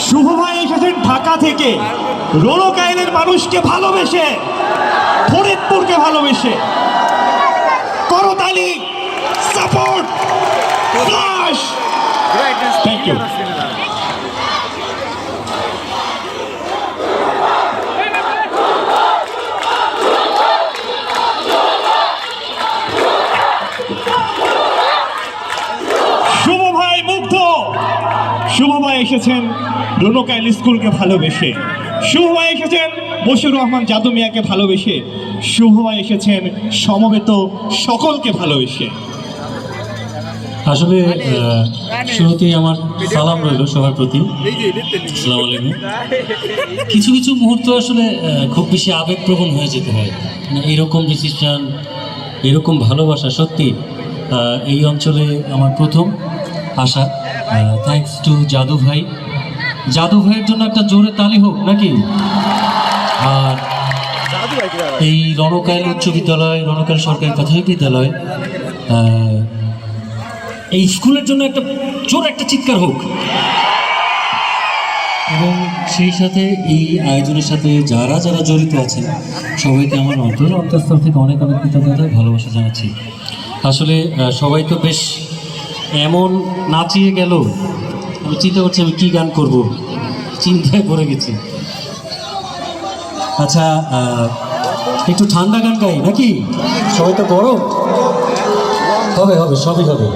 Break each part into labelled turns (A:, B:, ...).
A: শুভ ভাই এসেছেন ঢাকা থেকে, রোনকাইলের মানুষকে ভালোবেসে, ফরিদপুরকে ভালোবেসে। করতালি, support, flash. Thank you. Shubho ভাই মুগ্ধ, শুভ ভাই এসেছেন রোনকাইল স্কুলকে ভালোবেসে, শুভ ভাই এসেছেন বশির রহমান জাদু মিয়াকে ভালোবেসে, শুভ ভাই এসেছেন সমবেত সকলকে ভালোবেসে।
B: আসলে শুরুতেই আমার সালাম রইল সবার প্রতি, আসসালামু আলাইকুম। কিছু কিছু মুহূর্ত আসলে খুব বেশি আবেগপ্রবণ হয়ে যেতে হয়, মানে এইরকম ডিসিশন, এরকম ভালোবাসা সত্যি এই অঞ্চলে আমার প্রথম আসা। থ্যাঙ্কস টু জাদু ভাই, জাদু ভাইয়ের জন্য একটা জোরে তালি হোক নাকি। আর এই রণকাইল উচ্চ বিদ্যালয়, রণকাইল সরকারি প্রাথমিক বিদ্যালয়, এই স্কুলের জন্য একটা জোর একটা চিৎকার হোক। এবং সেই সাথে এই আয়োজনের সাথে যারা যারা জড়িত আছেন সবাইকে আমার অন্তঃস্থল থেকে অনেক অনেক কৃতজ্ঞতা, ভালোবাসা জানাচ্ছি। আসলে সবাই তো বেশ এমন নাচিয়ে গেল, আমি চিন্তা করছি আমি কী গান করব, চিন্তায় পড়ে গেছি। আচ্ছা, একটু ঠান্ডা গান গাই নাকি? সবাই তো গরম, হবে হবে সবই হবে।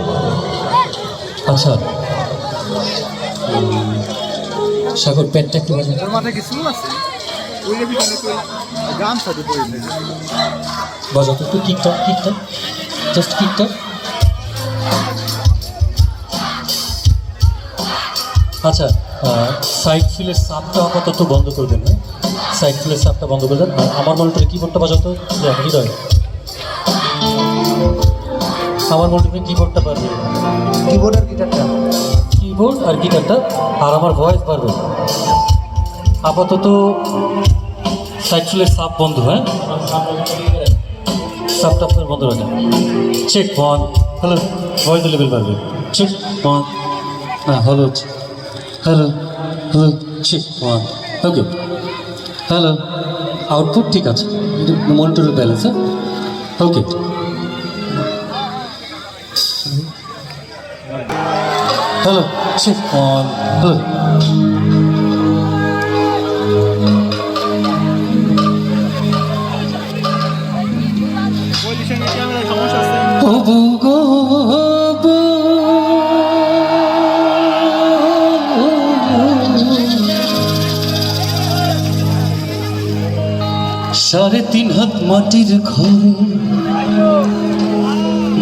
B: আচ্ছা সাগর পেটটা একটু বাজাও তো, একটু কিকটা কিকটা জাস্ট কিকটা। আচ্ছা, সাইড ফিলের সাপটা আপাতত বন্ধ করে দেন, হ্যাঁ সাইড ফিলের সাপটা বন্ধ করে দেন। আমার মনিটরে কিবোর্ডটা বাজাতো হৃদয়, আমার মনিটরে কিবোর্ডটা পারবে, কিবোর্ড আর গিটারটা, কিবোর্ড আর গিটারটা, আর আমার ভয়েস পারবে। আপাতত সাইড ফিলের সাপ বন্ধ, হ্যাঁ সাপটা আপনার বন্ধ রাখেন। Check one, hello, voice level পারবে, চেক ওয়ান, হ্যাঁ হ্যালো হচ্ছে, hello hello, check one, okay hello, output ঠিক আছে, মনিটরের ব্যালেন্স, হ্যাঁ okay. Hello check one, hello সাড়ে তিন হাত মাটির ঘরে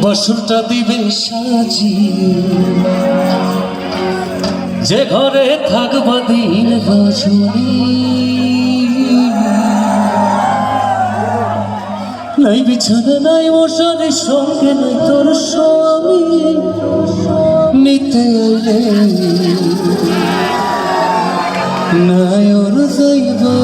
B: বছরটা দিবে সাজিয়ে, যে ঘরে থাকবা দিন রজনী, নাই বিছানা নাই মশারি, সঙ্গে নাই তোর স্বামী, নিতে এলে নাই ওর যাইবা।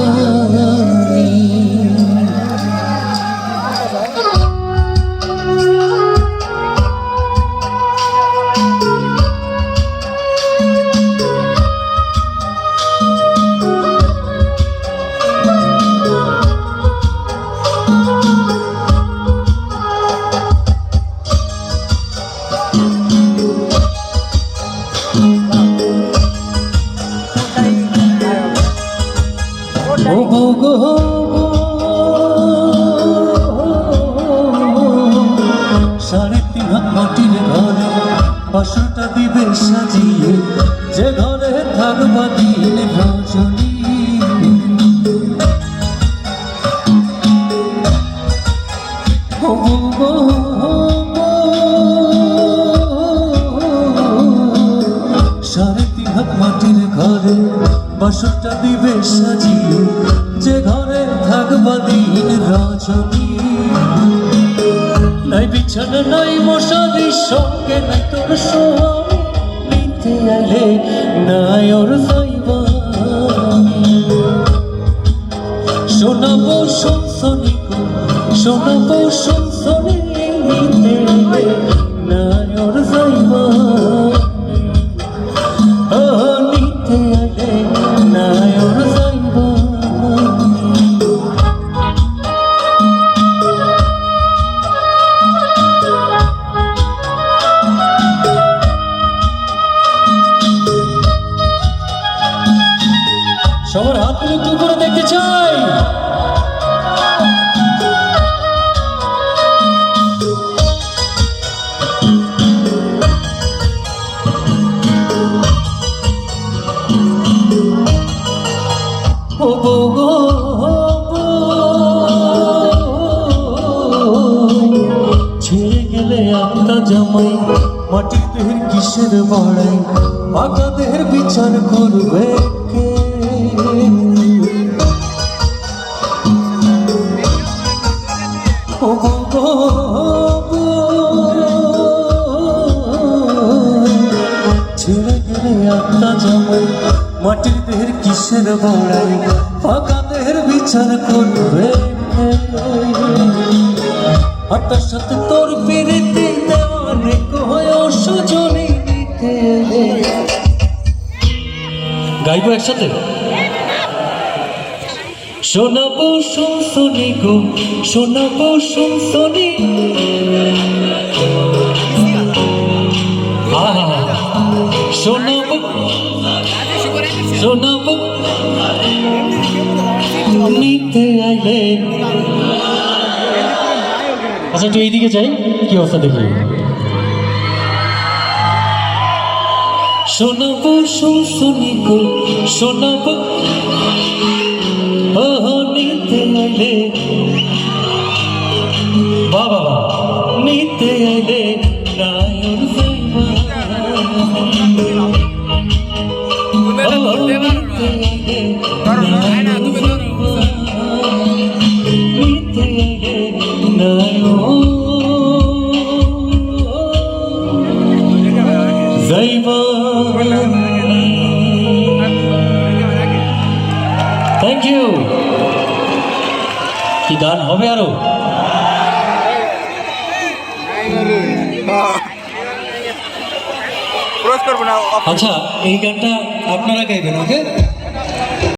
B: সাড়ে তিন হাত মাটির ঘরে বাসরটা দিবে সাজিয়ে, যে ঘরে থাকবা দিন রজনী, সাড়ে তিন হাত মাটির ঘরে বাসরটা দিবে সাজিয়ে, যে ঘরে থাকবা দিন রজনী, নাই বিছানা নাই মশারি, সঙ্গে নাই তোর স্বামী, নিতে এলে নাই ওর যাইবা। শোনাবো শুনছনি গো, শোনাবো শুনছনি, নিতে এলে নাই ওর যাইবা, নিতে এলে
C: কিসের বড়াই ফাঁকা দেহের বিচার করবে কে ও গো ছেড়ে গেলে আত্মা জামাই মাটির দেহের কিসের বড়াই ফাঁকা দেহের বিচার করবে কে আর তার সাথে তোর পিড়িতে দেওয়ানে কয় সুজনী নিতে গাইবো একসাথে শোনাবো শুনশনি গো শোনাবো শুনশনি শোনাবো শোনাবো নিতে আইলে আচ্ছা একটু এইদিকে যাই কি অবস্থা দেখি শোনাবো শুনশনি গো শোনাবো ও নিতে আইলে বাবা নিতে আইলে নায়র যাইবা নিতে আইলে যাইবা থ্যাংক ইউ কি গান হবে আরো
D: ক্রস করবো না
C: আচ্ছা এই গানটা আপনারা গাইবেন ওকে